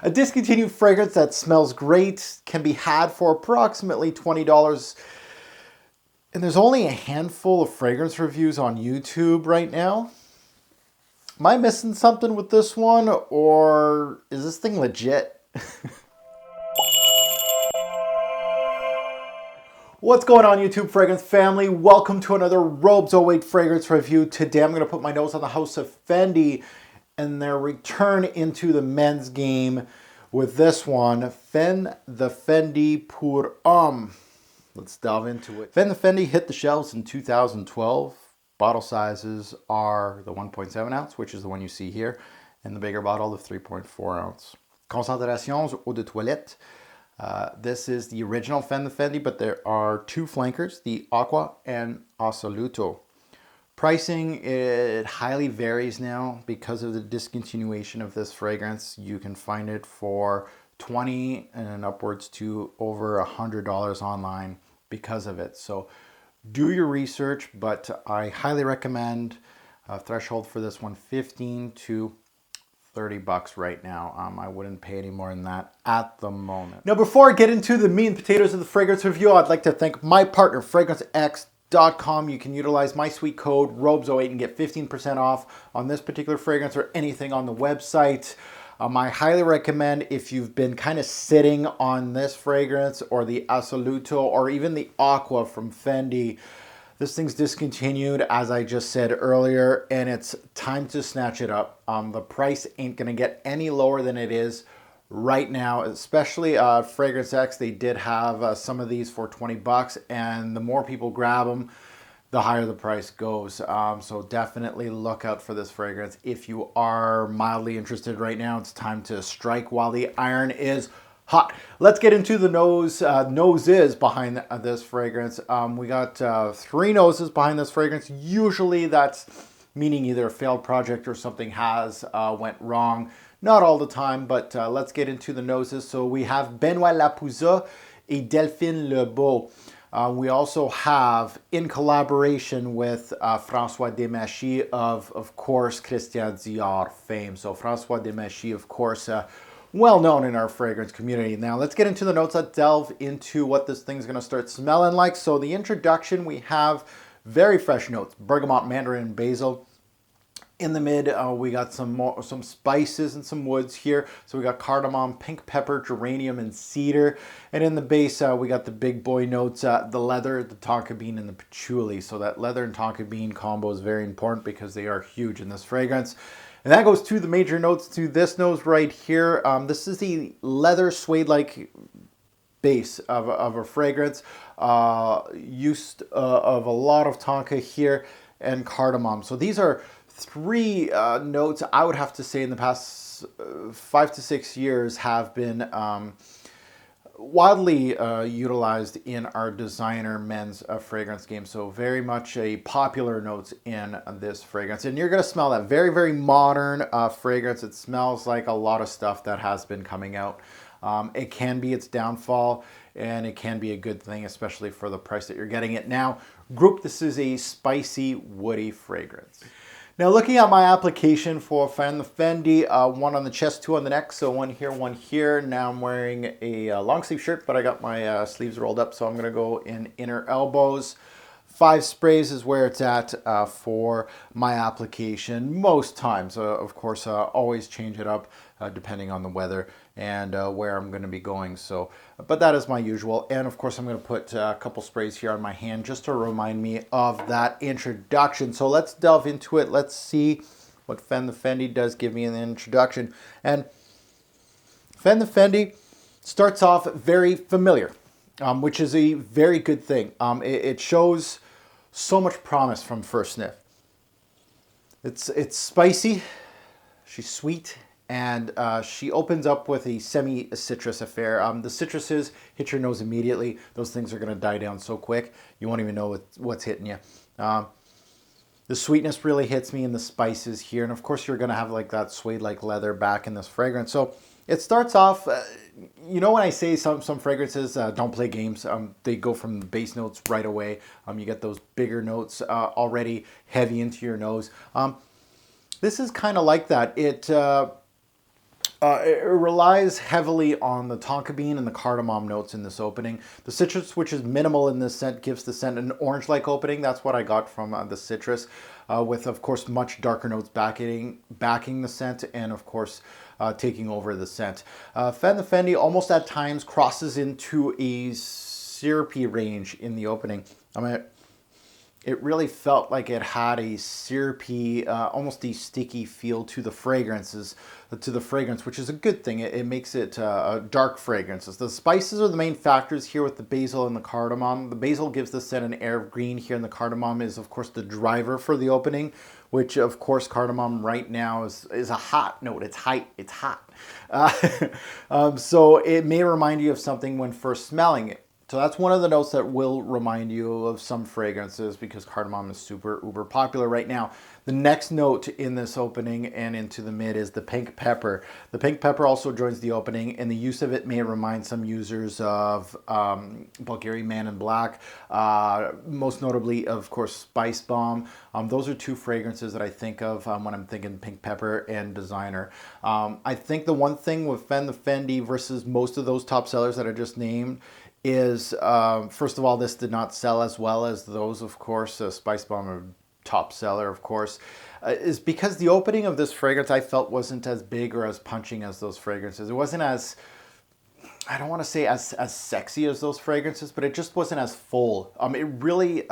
A discontinued fragrance that smells great can be had for approximately $20. And there's only a handful of fragrance reviews on YouTube right now. Am I missing something with this one, or is this thing legit? What's going on, YouTube fragrance family? Welcome to another Robes 08 fragrance review. Today I'm going to put my nose on the house of Fendi and their return into the men's game with this one, the Fendi pour Homme. Let's delve into it. the Fendi hit the shelves in 2012. Bottle sizes are the 1.7 ounce, which is the one you see here, and the bigger bottle, the 3.4 ounce. Concentrations eau de toilette. This is the original the Fendi, but there are two flankers, the Aqua and Assoluto. Pricing, it highly varies now because of the discontinuation of this fragrance. You can find it for $20 and upwards to over $100 online because of it. So do your research, but I highly recommend a threshold for this one, 15 to $30 right now. I wouldn't pay any more than that at the moment. Now, before I get into the meat and potatoes of the fragrance review, I'd like to thank my partner, FragranceX.com. You can utilize my sweet code ROBES08 and get 15% off on this particular fragrance or anything on the website. I highly recommend, if you've been kind of sitting on this fragrance or the Assoluto or even the Aqua from Fendi. This thing's discontinued, as I just said earlier, and it's time to snatch it up. The price ain't gonna get any lower than it is right now, especially Fragrance X. They did have some of these for $20, and the more people grab them, the higher the price goes. So definitely look out for this fragrance. If you are mildly interested right now, it's time to strike while the iron is hot. Let's get into the noses behind this fragrance. We got three noses behind this fragrance. Usually that's meaning either a failed project or something has went wrong. Not all the time, but let's get into the noses. So we have Benoît Lapouza et Delphine Lebeau. We also have, in collaboration with François Demachy of course, Christian Dior fame. So François Demachy, of course, well known in our fragrance community. Now let's get into the notes. Let's delve into what this thing's gonna start smelling like. So the introduction, we have very fresh notes: bergamot, mandarin, and basil. In the mid, we got some spices and some woods here. So we got cardamom, pink pepper, geranium, and cedar. And in the base, we got the big boy notes, the leather, the tonka bean, and the patchouli. So that leather and tonka bean combo is very important because they are huge in this fragrance. And that goes to the major notes, to this nose right here. This is the leather suede-like base of a fragrance. Used of a lot of tonka here and cardamom. So these are three notes I would have to say in the past 5 to 6 years have been widely utilized in our designer men's fragrance game. So very much a popular notes in this fragrance. And you're going to smell that very, very modern fragrance. It smells like a lot of stuff that has been coming out. It can be its downfall, and it can be a good thing, especially for the price that you're getting it now. Group, this is a spicy, woody fragrance. Now, looking at my application for the Fendi, one on the chest, two on the neck, so one here, one here. Now I'm wearing a long sleeve shirt, but I got my sleeves rolled up, so I'm gonna go in inner elbows. 5 sprays is where it's at for my application most times. Of course, always change it up depending on the weather and where I'm going to be going. So, but that is my usual. And of course, I'm going to put a couple sprays here on my hand just to remind me of that introduction. So let's delve into it. Let's see what the Fendi does give me in the introduction. And the Fendi starts off very familiar, which is a very good thing. It shows so much promise from first sniff. It's spicy, she's sweet, and she opens up with a semi-citrus affair. The citruses hit your nose immediately. Those things are going to die down so quick, you won't even know what's hitting you. The sweetness really hits me in the spices here, and of course you're going to have like that suede-like leather back in this fragrance. So it starts off, you know, when I say some fragrances don't play games, they go from the base notes right away. You get those bigger notes already heavy into your nose. This is kind of like that. It relies heavily on the tonka bean and the cardamom notes in this opening. The citrus, which is minimal in this scent, gives the scent an orange-like opening. That's what I got from the citrus, with, of course, much darker notes backing the scent and, of course, taking over the scent. Fendi almost at times crosses into a syrupy range in the opening. I mean, it really felt like it had a syrupy, almost a sticky feel to the fragrances, which is a good thing. It makes it a dark fragrances. The spices are the main factors here with the basil and the cardamom. The basil gives the scent an air of green here, and the cardamom is, of course, the driver for the opening, which, of course, cardamom right now is a hot note. It's hot. So it may remind you of something when first smelling it. So that's one of the notes that will remind you of some fragrances because cardamom is super uber popular right now. The next note in this opening and into the mid is the pink pepper. The pink pepper also joins the opening, and the use of it may remind some users of Bulgarian Man in Black, most notably, of course, Spice Bomb. Those are two fragrances that I think of when I'm thinking pink pepper and designer. I think the one thing with Fendi versus most of those top sellers that I just named is, first of all, this did not sell as well as those, of course. Spice Bomb, a top seller, of course, is because the opening of this fragrance I felt wasn't as big or as punching as those fragrances. It wasn't as, I don't want to say as sexy as those fragrances, but it just wasn't as full. It really,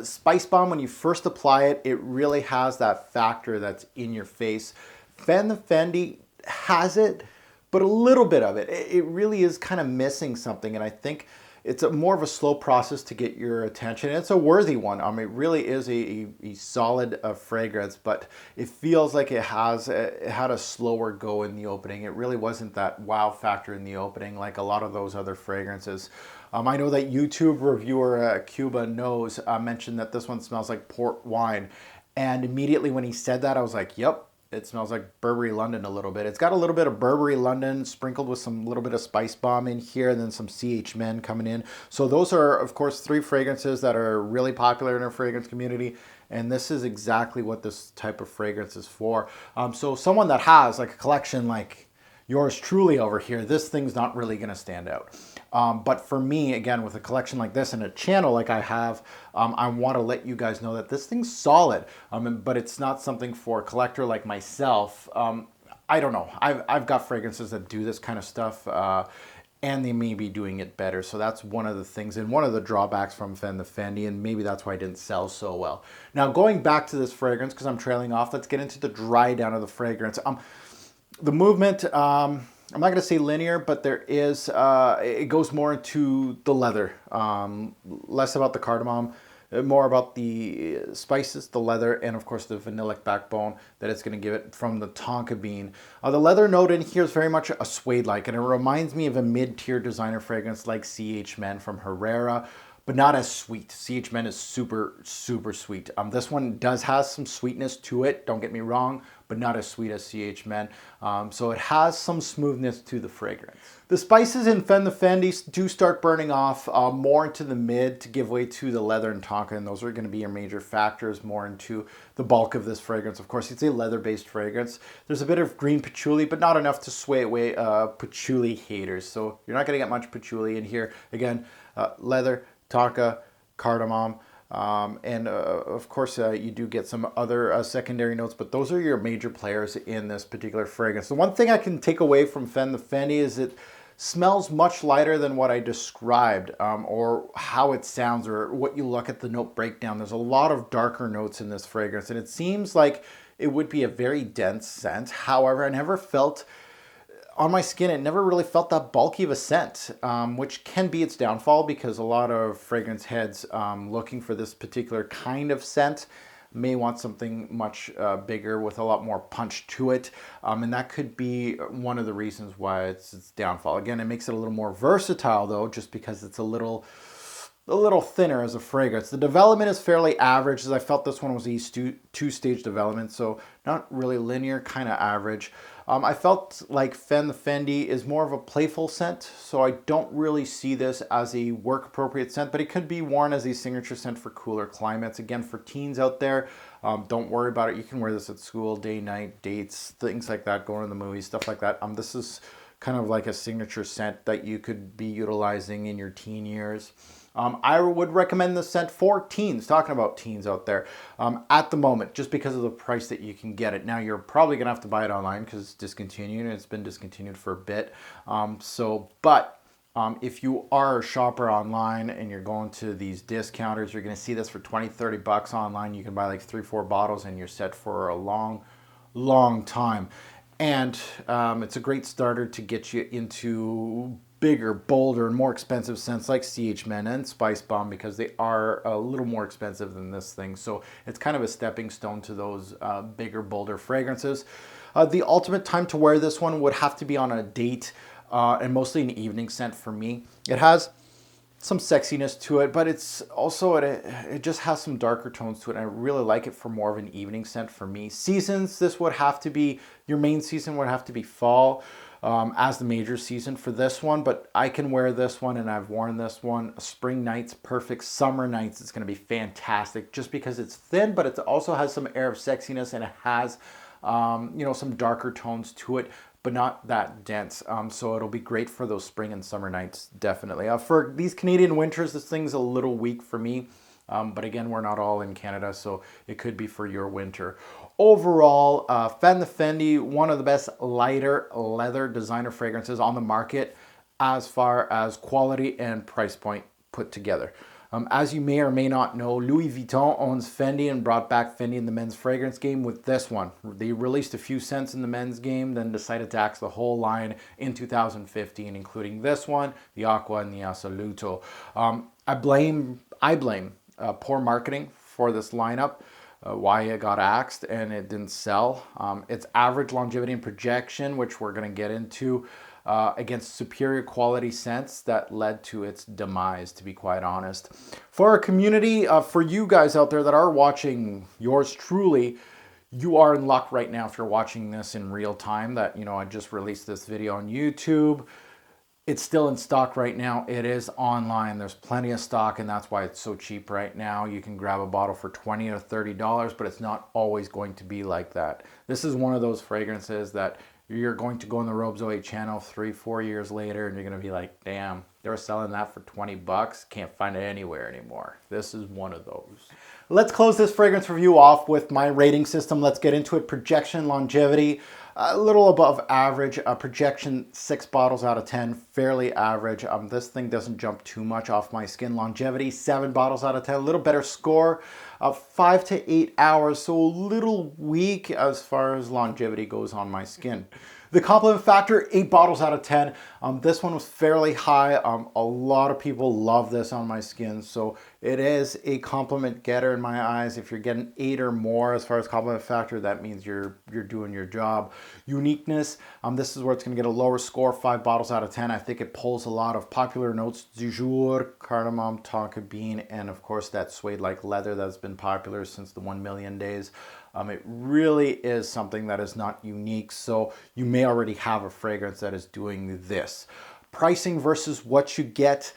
Spice Bomb, when you first apply it, it really has that factor that's in your face. Fendi has it, but a little bit of it. It really is kind of missing something, and I think it's more of a slow process to get your attention. It's a worthy one. It really is a solid fragrance, but it feels like it had a slower go in the opening. It really wasn't that wow factor in the opening like a lot of those other fragrances. I know that YouTube reviewer Cuba Knows mentioned that this one smells like port wine, and immediately when he said that, I was like, yep. It smells like Burberry London a little bit. It's got a little bit of Burberry London sprinkled with some little bit of Spice Bomb in here, and then some CH Men coming in. So those are, of course, three fragrances that are really popular in our fragrance community. And this is exactly what this type of fragrance is for. So someone that has like a collection like yours truly over here, this thing's not really going to stand out. But for me, again, with a collection like this and a channel like I have, I want to let you guys know that this thing's solid, but it's not something for a collector like myself. I don't know. I've got fragrances that do this kind of stuff, and they may be doing it better. So that's one of the things and one of the drawbacks from Fendi, and maybe that's why it didn't sell so well. Now, going back to this fragrance, because I'm trailing off, let's get into the dry down of the fragrance. The movement, I'm not going to say linear, but there is, it goes more into the leather, less about the cardamom, more about the spices, the leather, and of course the vanillic backbone that it's going to give it from the tonka bean. The leather note in here is very much a suede-like, and it reminds me of a mid-tier designer fragrance like CH Men from Herrera, but not as sweet. CH Men is super, super sweet. This one does have some sweetness to it, don't get me wrong, but not as sweet as CH Men. So it has some smoothness to the fragrance. The spices in Fendi do start burning off more into the mid to give way to the leather and tonka, and those are going to be your major factors more into the bulk of this fragrance. Of course, it's a leather-based fragrance. There's a bit of green patchouli, but not enough to sway away patchouli haters. So you're not going to get much patchouli in here. Again, leather, tonka, cardamom, and of course you do get some other secondary notes, but those are your major players in this particular fragrance. The one thing I can take away from Fendi is it smells much lighter than what I described, or how it sounds, or what you look at the note breakdown. There's a lot of darker notes in this fragrance, and it seems like it would be a very dense scent. However, I never felt on my skin, it never really felt that bulky of a scent, which can be its downfall because a lot of fragrance heads looking for this particular kind of scent may want something much bigger with a lot more punch to it. And that could be one of the reasons why it's downfall. Again, it makes it a little more versatile though, just because it's a little thinner as a fragrance. The development is fairly average, as I felt this one was a two-stage development, so not really linear, kind of average. I felt like Fendi is more of a playful scent, so I don't really see this as a work-appropriate scent, but it could be worn as a signature scent for cooler climates. Again, for teens out there, Don't worry about it. You can wear this at school, day, night, dates, things like that, going to the movies, stuff like that. This is kind of like a signature scent that you could be utilizing in your teen years. I would recommend this scent for teens, talking about teens out there, at the moment, just because of the price that you can get it. Now, you're probably going to have to buy it online because it's discontinued, and it's been discontinued for a bit. If you are a shopper online and you're going to these discounters, you're going to see this for 20, 30 bucks online. You can buy like 3-4 bottles and you're set for a long time. And it's a great starter to get you into bigger, bolder, and more expensive scents like CH Men and Spice Bomb, because they are a little more expensive than this thing. So it's kind of a stepping stone to those bigger, bolder fragrances. The ultimate time to wear this one would have to be on a date, and mostly an evening scent for me. It has some sexiness to it, but it's also, it just has some darker tones to it, and I really like it for more of an evening scent for me. Seasons, this would have to be, your main season would have to be fall, as the major season for this one, but I can wear this one, and I've worn this one. Spring nights, perfect. Summer nights, it's going to be fantastic, just because it's thin, but it also has some air of sexiness, and it has some darker tones to it, but not that dense. So it'll be great for those spring and summer nights, definitely. For these Canadian winters, this thing's a little weak for me. But again, we're not all in Canada, so it could be for your winter. Overall, Fendi, one of the best lighter leather designer fragrances on the market as far as quality and price point put together. As you may or may not know, Louis Vuitton owns Fendi and brought back Fendi in the men's fragrance game with this one. They released a few scents in the men's game, then decided to axe the whole line in 2015, including this one, the Aqua and the Assoluto. I blame poor marketing for this lineup, why it got axed and it didn't sell. Its average longevity and projection, which we're going to get into, against superior quality scents that led to its demise, to be quite honest. For our community, for you guys out there that are watching yours truly, you are in luck right now if you're watching this in real time, that, I just released this video on YouTube. It's still in stock right now. It is online. There's plenty of stock, and that's why it's so cheap right now. You can grab a bottle for $20 or $30, but it's not always going to be like that. This is one of those fragrances that you're going to go on the Robes 08 channel 3-4 years later, and you're going to be like, damn, they were selling that for 20 bucks. Can't find it anywhere anymore. This is one of those. Let's close this fragrance review off with my rating system. Let's get into it. Projection, longevity, a little above average. Projection, 6 bottles out of 10, fairly average. This thing doesn't jump too much off my skin. Longevity, 7 bottles out of 10, a little better score. 5 to 8 hours, so a little weak as far as longevity goes on my skin. The compliment factor, 8 bottles out of 10. This one was fairly high. A lot of people love this on my skin, so it is a compliment getter in my eyes. If you're getting 8 or more as far as compliment factor, that means you're doing your job. Uniqueness, this is where it's going to get a lower score, 5 bottles out of 10. I think it pulls a lot of popular notes, du jour, cardamom, tonka bean, and of course that suede-like leather that's been popular since the 1 million days. It really is something that is not unique, so you may already have a fragrance that is doing this. Pricing versus what you get,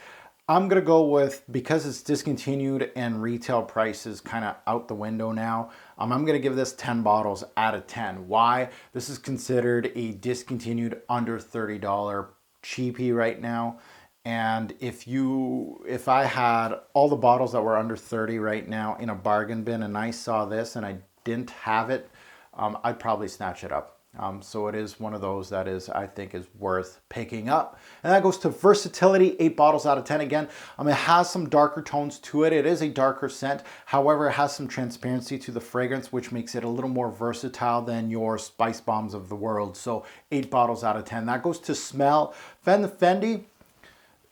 I'm going to go with, because it's discontinued and retail price is kind of out the window now, I'm going to give this 10 bottles out of 10. Why? This is considered a discontinued under $30 cheapie right now. And if I had all the bottles that were under 30 right now in a bargain bin, and I saw this and I didn't have it, I'd probably snatch it up. So it is one of those that I think is worth picking up. And that goes to versatility, 8 bottles out of 10 again. It has some darker tones to it. It is a darker scent. However, it has some transparency to the fragrance, which makes it a little more versatile than your Spice Bombs of the world. So 8 bottles out of 10. That goes to smell. Fendi.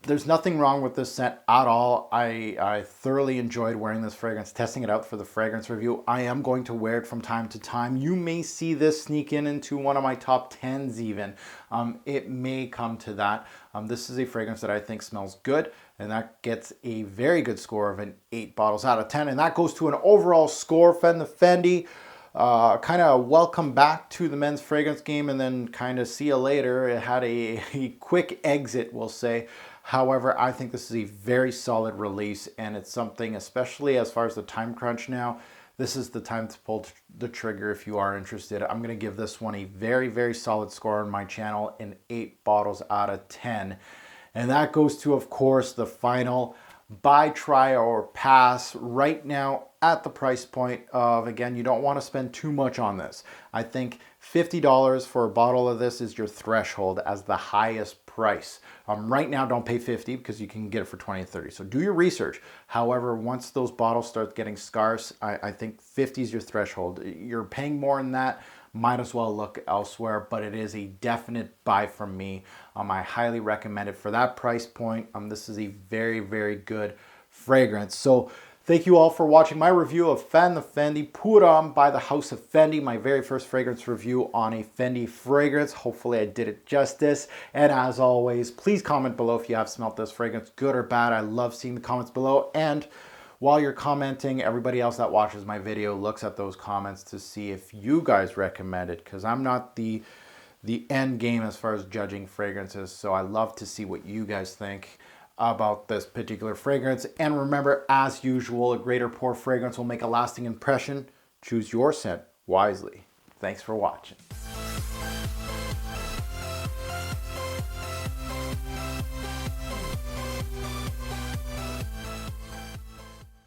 There's nothing wrong with this scent at all. I thoroughly enjoyed wearing this fragrance, testing it out for the fragrance review. I am going to wear it from time to time. You may see this sneak into one of my top 10s even. It may come to that. This is a fragrance that I think smells good, and that gets a very good score of an 8 bottles out of 10. And that goes to an overall score. Fendi. Kind of welcome back to the men's fragrance game, and then kind of see you later. It had a quick exit, we'll say. However, I think this is a very solid release, and it's something, especially as far as the time crunch now, this is the time to pull the trigger if you are interested. I'm going to give this one a very, very solid score on my channel, in 8 bottles out of 10. And that goes to, of course, the final buy, try, or pass right now at the price point of, again, you don't want to spend too much on this. I think $50 for a bottle of this is your threshold as the highest price. Right now, don't pay $50 because you can get it for $20 and $30. So do your research. However, once those bottles start getting scarce, I think $50 is your threshold. You're paying more than that, might as well look elsewhere, but it is a definite buy from me. I highly recommend it for that price point. This is a very, very good fragrance. So thank you all for watching my review of the Fendi Put On by the House of Fendi, my very first fragrance review on a Fendi fragrance. Hopefully I did it justice. And as always, please comment below if you have smelled this fragrance, good or bad. I love seeing the comments below. And while you're commenting, everybody else that watches my video looks at those comments to see if you guys recommend it, because I'm not the end game as far as judging fragrances. So I love to see what you guys think about this particular fragrance. And remember, as usual, a great or poor fragrance will make a lasting impression. Choose your scent wisely. Thanks for watching.